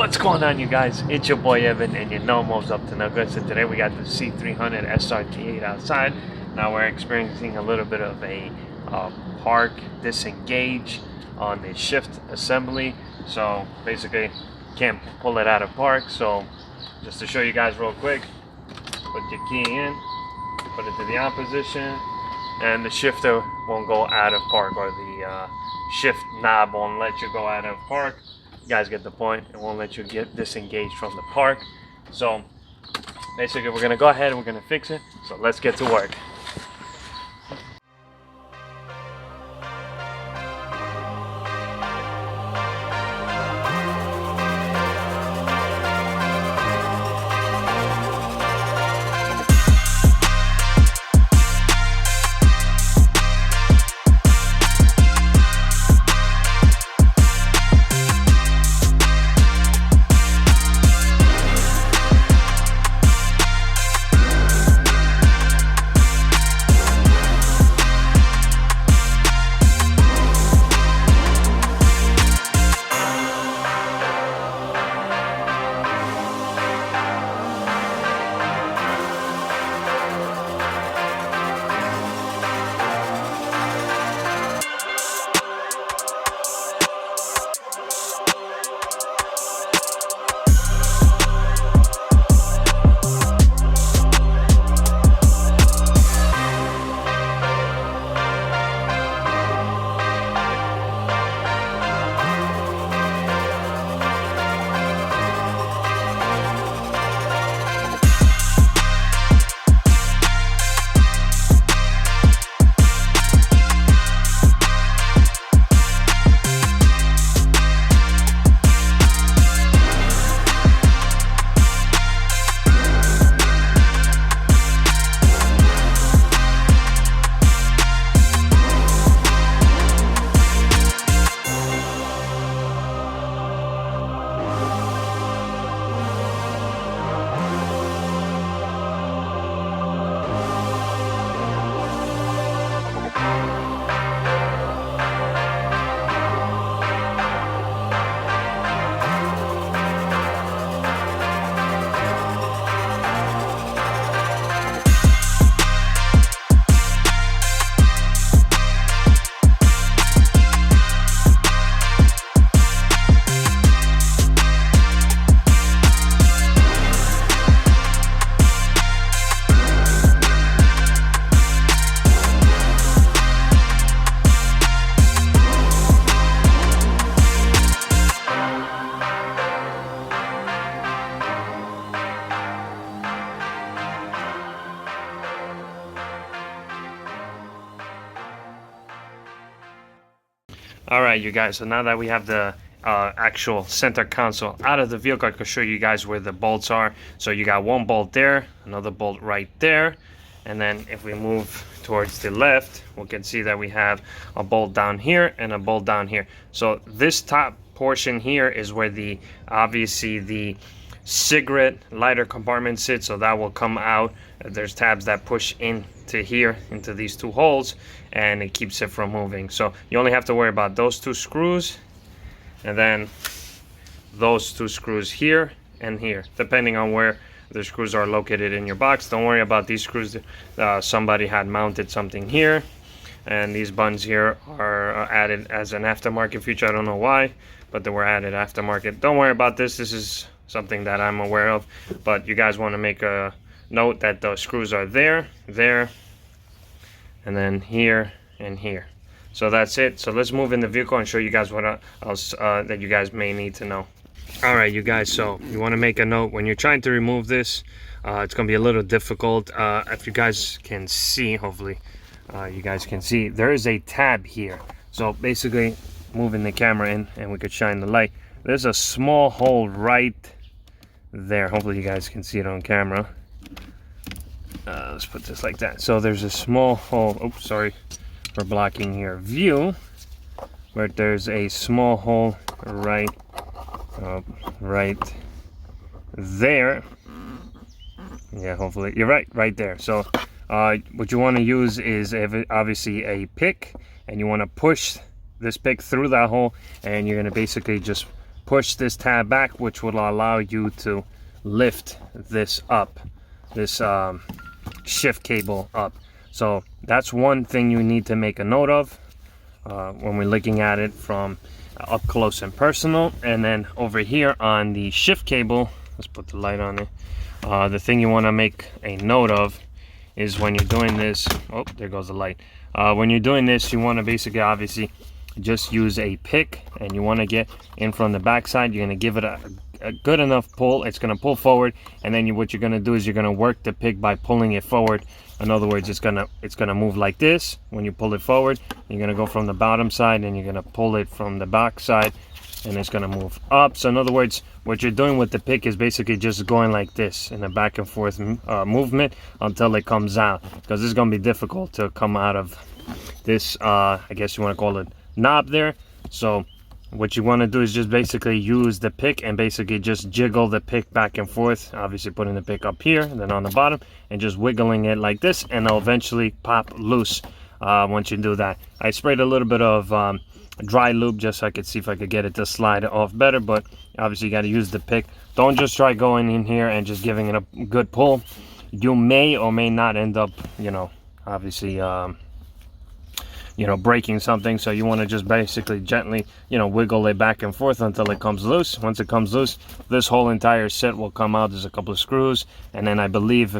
What's going on, you guys? It's your boy Evan, and you know Mo's up to no good. So today we got the C300 SRT8 outside. Now we're experiencing a little bit of a park disengage on the shift assembly. So basically can't pull it out of park. So just to show you guys real quick, put your key in, put it to the on position, and the shifter won't go out of park, or the shift knob won't let you go out of park. You guys get the point. It won't let you get disengaged from the park. So basically we're gonna go ahead and we're gonna fix it. So let's get to work. Alright, you guys, so now that we have the actual center console out of the vehicle, I can show you guys where the bolts are. So you got one bolt there, another bolt right there, and then if we move towards the left, we can see that we have a bolt down here and a bolt down here. So this top portion here is where the obviously the cigarette lighter compartment sits, so that will come out. There's tabs that push into here, into these two holes, and it keeps it from moving. So you only have to worry about those two screws, and then those two screws here and here, depending on where the screws are located in your box. Don't worry about these screws. Somebody had mounted something here, and these buns here are added as an aftermarket feature. I don't know why, but they were added aftermarket. Don't worry about this. This is something that I'm aware of, but you guys want to make a note that the screws are there, and then here and here. So that's it. So let's move in the vehicle and show you guys what else that you guys may need to know. All right, you guys, so you want to make a note when you're trying to remove this. It's going to be a little difficult. If you guys can see, hopefully you guys can see, there is a tab here. So basically, moving the camera in and we could shine the light, there's a small hole right there. Hopefully you guys can see it on camera. Let's put this like that. So there's a small hole. Oops, sorry for blocking your view, but there's a small hole right there. Yeah, hopefully you're right there. So what you want to use is obviously a pick, and you want to push this pick through that hole, and you're going to basically just push this tab back, which will allow you to lift this up, this shift cable up. So that's one thing you need to make a note of when we're looking at it from up close and personal. And then over here on the shift cable, let's put the light on it. The thing you want to make a note of is when you're doing this, oh, there goes the light. When you're doing this, you want to basically obviously just use a pick, and you want to get in from the back side. You're going to give it a good enough pull. It's going to pull forward, and then what you're going to do is you're going to work the pick by pulling it forward. In other words, it's gonna move like this when you pull it forward. You're gonna go from the bottom side, and you're gonna pull it from the back side, and it's gonna move up. So in other words, what you're doing with the pick is basically just going like this in a back and forth movement until it comes out, because it's gonna be difficult to come out of this I guess you want to call it knob there. So what you want to do is just basically use the pick and basically just jiggle the pick back and forth, obviously putting the pick up here and then on the bottom, and just wiggling it like this, and it'll eventually pop loose once you do that. I sprayed a little bit of dry lube just so I could see if I could get it to slide off better, but obviously you got to use the pick. Don't just try going in here and just giving it a good pull. You may or may not end up, you know, obviously breaking something. So you want to just basically gently, wiggle it back and forth until it comes loose. Once it comes loose, this whole entire set will come out. There's a couple of screws, and then I believe,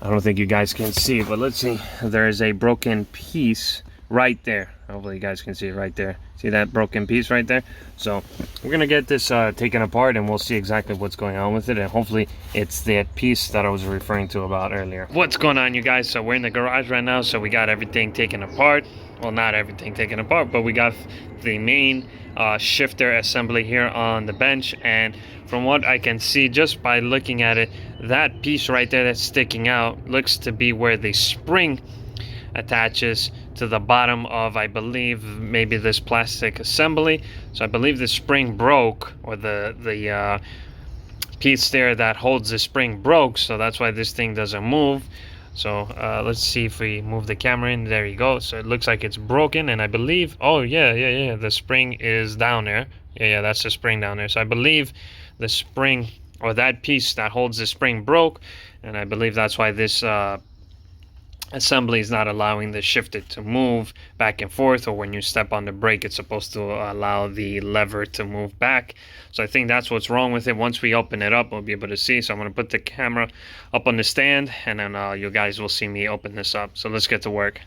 I don't think you guys can see, but let's see, there is a broken piece right there. Hopefully you guys can see it right there. See that broken piece right there? So we're gonna get this taken apart, and we'll see exactly what's going on with it, and hopefully it's that piece that I was referring to about earlier. What's going on, you guys? So we're in the garage right now, so we got everything taken apart. Well, not everything taken apart, but we got the main shifter assembly here on the bench, and from what I can see just by looking at it, that piece right there that's sticking out looks to be where the spring attaches to the bottom of, I believe, maybe this plastic assembly. So I believe the spring broke, or the piece there that holds the spring broke, so that's why this thing doesn't move. So let's see if we move the camera in. There you go. So it looks like it's broken, and I believe, oh yeah, the spring is down there. Yeah, that's the spring down there. So I believe the spring, or that piece that holds the spring, broke, and I believe that's why this assembly is not allowing the shifter to move back and forth, or when you step on the brake, it's supposed to allow the lever to move back. So I think that's what's wrong with it. Once we open it up, we'll be able to see. So I'm going to put the camera up on the stand, and then you guys will see me open this up. So let's get to work.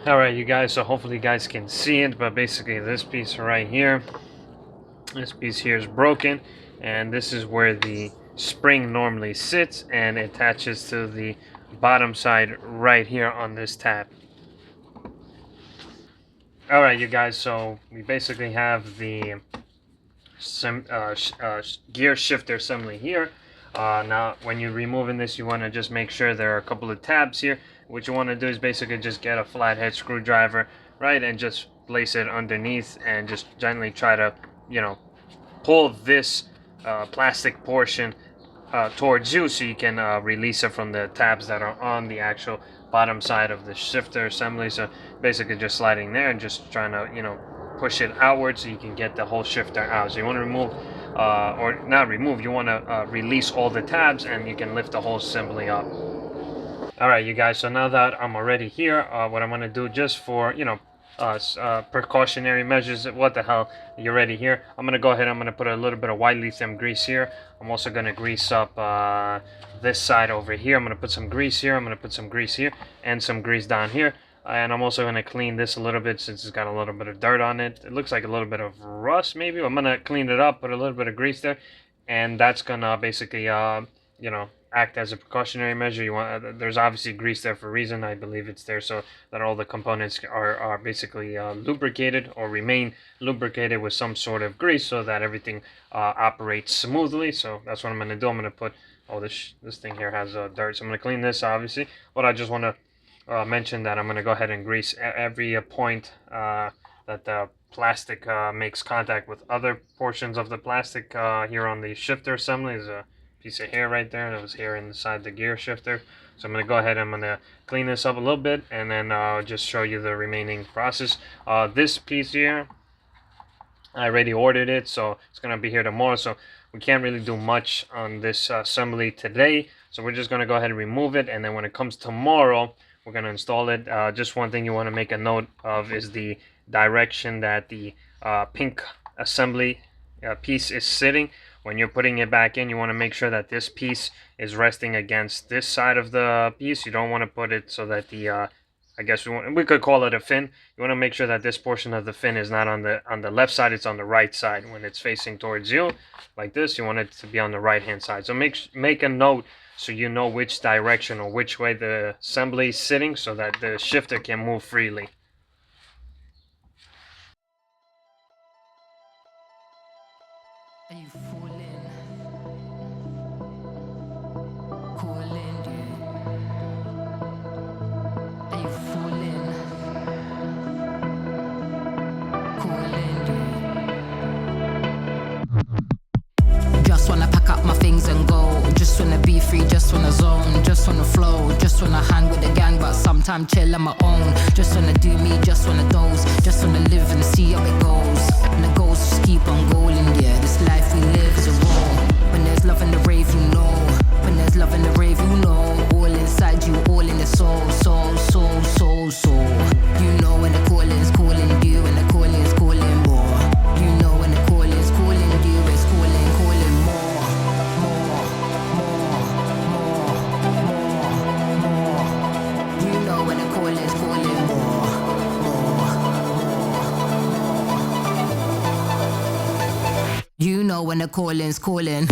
Alright, you guys, so hopefully you guys can see it, but basically this piece right here, this piece here is broken, and this is where the spring normally sits, and it attaches to the bottom side right here on this tab. Alright, you guys, so we basically have the gear shifter assembly here. Now when you're removing this, you want to just make sure there are a couple of tabs here. What you want to do is basically just get a flathead screwdriver, right, and just place it underneath and just gently try to, you know, pull this plastic portion towards you, so you can release it from the tabs that are on the actual bottom side of the shifter assembly. So basically just sliding there and just trying to, you know, push it outward so you can get the whole shifter out. So you want to remove, or not remove, you want to release all the tabs, and you can lift the whole assembly up. Alright, you guys, so now that I'm already here, what I'm going to do, just for, you know, precautionary measures, what the hell, you're ready here, I'm going to go ahead, I'm going to put a little bit of white lithium grease here. I'm also going to grease up this side over here. I'm going to put some grease here, I'm going to put some grease here, and some grease down here. And I'm also going to clean this a little bit, since it's got a little bit of dirt on it. It looks like a little bit of rust maybe. I'm going to clean it up, put a little bit of grease there, and that's going to basically, you know, act as a precautionary measure. You want, there's obviously grease there for a reason. I believe it's there so that all the components are basically lubricated, or remain lubricated with some sort of grease, so that everything operates smoothly. So that's what I'm going to do. I'm going to put, oh, this thing here has dirt, so I'm going to clean this obviously. But I just want to mention that I'm going to go ahead and grease every point that the plastic makes contact with other portions of the plastic here on the shifter assembly. There's a piece of hair right there that was here inside the gear shifter. So I'm going to go ahead and I'm going to clean this up a little bit, and then just show you the remaining process. This piece here, I already ordered it, so it's going to be here tomorrow, so we can't really do much on this assembly today. So we're just going to go ahead and remove it, and then when it comes tomorrow, we're going to install it. Just one thing you want to make a note of is the direction that the pink assembly piece is sitting. When you're putting it back in, you want to make sure that this piece is resting against this side of the piece. You don't want to put it so that the I guess we could call it a fin. You want to make sure that this portion of the fin is not on the left side, it's on the right side. When it's facing towards you like this, you want it to be on the right hand side. So make a note so you know which direction or which way the assembly is sitting, so that the shifter can move freely. Are you falling? Calling you? Are you falling? Calling you? Just wanna pack up my things and go. Just wanna be free, just wanna zone. Just wanna flow, just wanna hang with the gang, but sometime chill on my own. Just wanna do me, just wanna doze. Just wanna live and see how it goes. And the goals just keep on going, yeah. This life we live is a roll. When there's love in the rave, you know. When there's love in the rave, you know. All inside you, all in your soul, soul, soul, soul, soul. You know when the calling's calling you, and the calling's calling more. You know when the calling's calling you, it's calling, calling more, more, more, more, more, more. You know when the calling's calling more, more, more. You know when the calling's calling.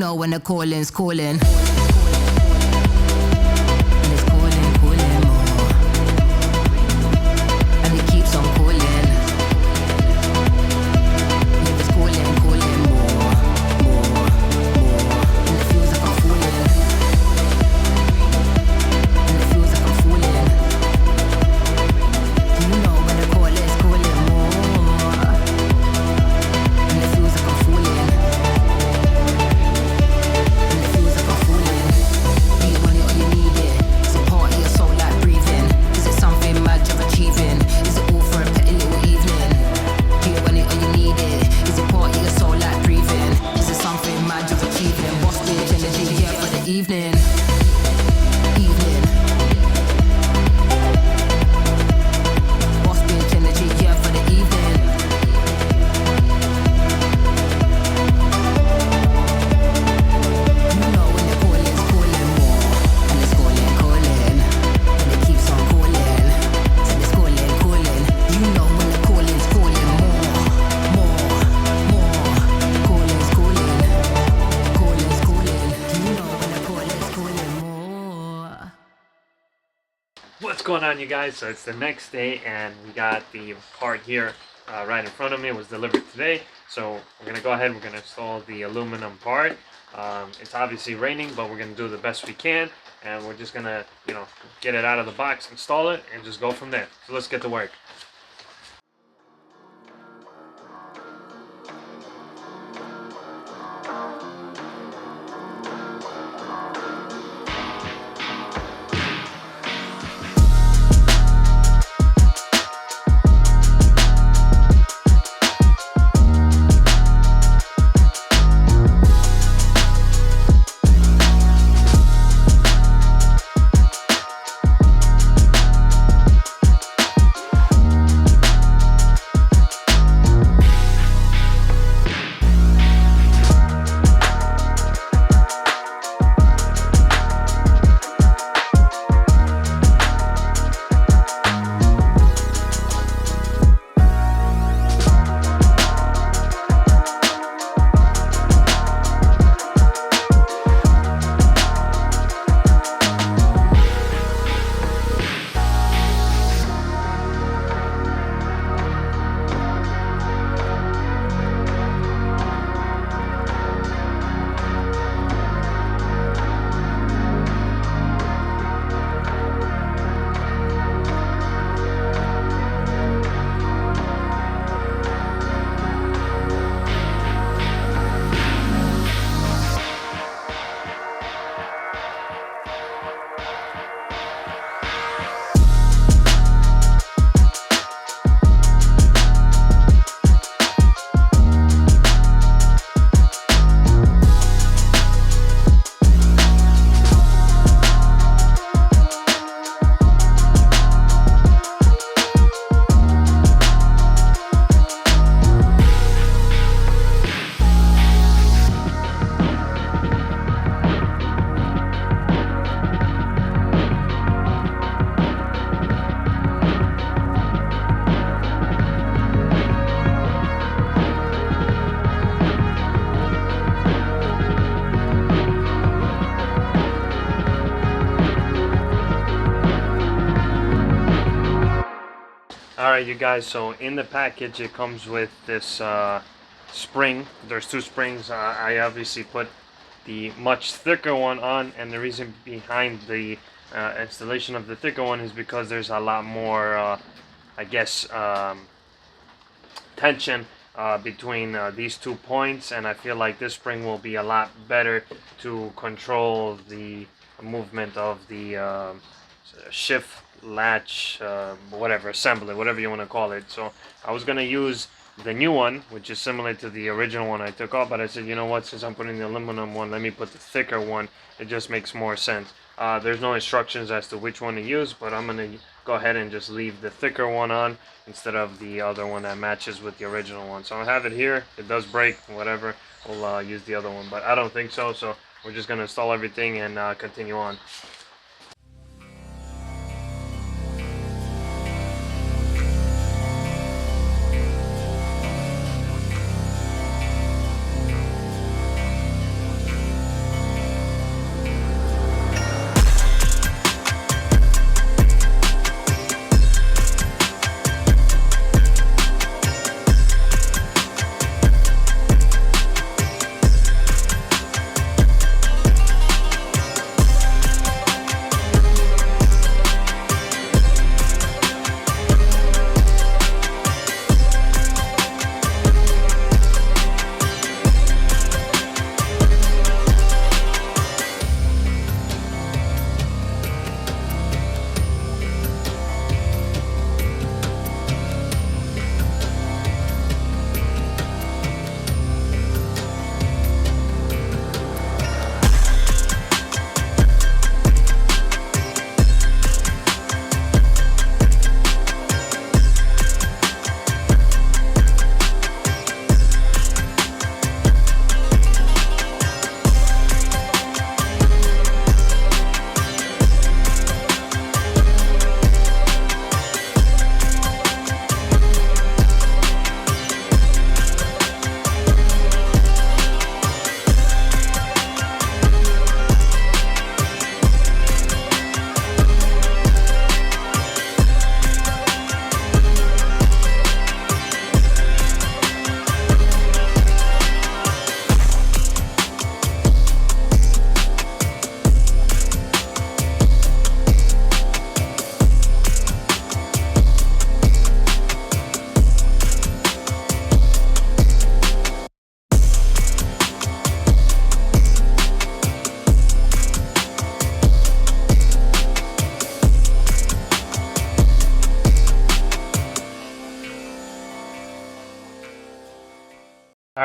know when the calling's calling. And it's calling, calling more. And it keeps on calling. Yeah, it's calling, calling more, more, more. And it feels like I'm falling. And it feels like I'm falling. You know when the calling's calling more. And it feels like I'm falling. And it feels like I'm falling. Do you want it or you need it? It's a part of your soul like breathing. Is it something mad you're achieving? Is it all for a petty little evening? Do you want it or you need it? Is it part of your soul like breathing? Is it something mad you're achieving? Boss bitch energy, yeah, for the evening. Evening. Boss bitch energy, yeah, for the evening. You know when the calling's calling more. And it's calling, calling. And it keeps on calling. And it's calling, calling. You know when the calling's calling more. More, more. Calling's calling. Calling's calling. You know when the calling's calling more. What's going on, you guys? So it's the next day and we got the part here right in front of me. It was delivered today, so we're gonna go ahead, we're gonna install the aluminum part. It's obviously raining, but we're gonna do the best we can, and we're just gonna, you know, get it out of the box, install it, and just go from there. So let's get to work. Alright, you guys, so in the package it comes with this spring. There's two springs. I obviously put the much thicker one on, and the reason behind the installation of the thicker one is because there's a lot more I guess tension between these 2 points, and I feel like this spring will be a lot better to control the movement of the shift latch, whatever, assembly, whatever you want to call it. So I was going to use the new one, which is similar to the original one I took off, but I said, you know what, since I'm putting the aluminum one, let me put the thicker one. It just makes more sense. There's no instructions as to which one to use, but I'm going to go ahead and just leave the thicker one on instead of the other one that matches with the original one. So I have it here. It does break, whatever, we'll use the other one, but I don't think so. So we're just going to install everything and continue on.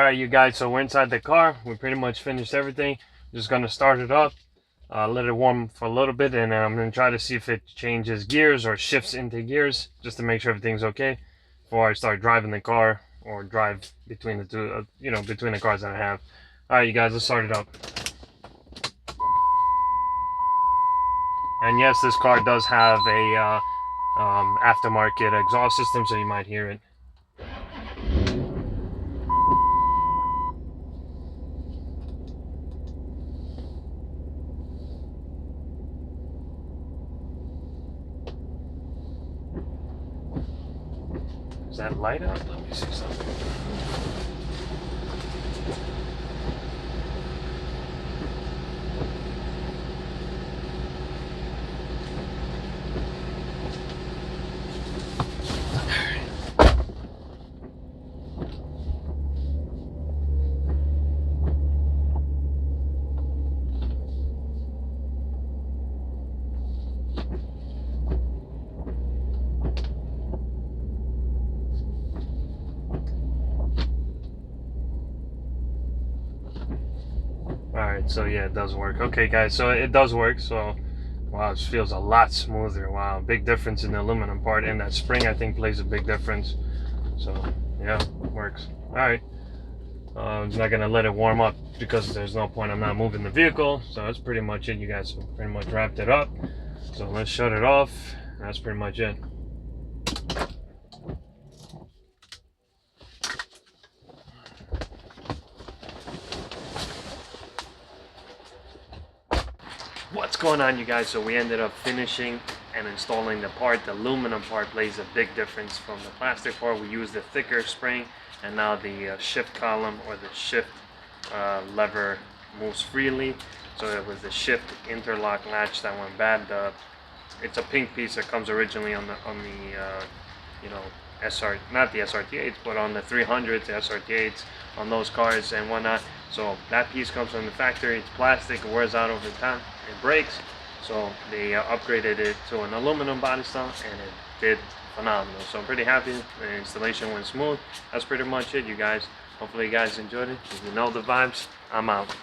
Alright, you guys, so we're inside the car. We pretty much finished everything. Just gonna start it up, let it warm for a little bit, and I'm gonna try to see if it changes gears or shifts into gears, just to make sure everything's okay before I start driving the car or drive between the two, between the cars that I have. Alright, you guys, let's start it up. And yes, this car does have a aftermarket exhaust system, so you might hear it. Is that light out? Let me see something. Alright, so yeah, it does work. Okay, guys, so it does work. So, wow, it feels a lot smoother. Wow, big difference in the aluminum part, and that spring, I think, plays a big difference. So, yeah, works. Alright, I'm not going to let it warm up because there's no point. I'm not moving the vehicle. So that's pretty much it. You guys pretty much wrapped it up. So let's shut it off. That's pretty much it. What's going on, you guys? So we ended up finishing and installing the part. The aluminum part plays a big difference from the plastic part. We used the thicker spring, and now the shift column or the shift lever moves freely. So it was the shift interlock latch that went bad. It's a pink piece that comes originally on the not the SRT8s, but on the 300s, the SRT8s, on those cars and whatnot. So that piece comes from the factory. It's plastic, it wears out over time, it breaks. So they upgraded it to an aluminum body style, and it did phenomenal. So I'm pretty happy. The installation went smooth. That's pretty much it, you guys. Hopefully you guys enjoyed it. If you know the vibes, I'm out.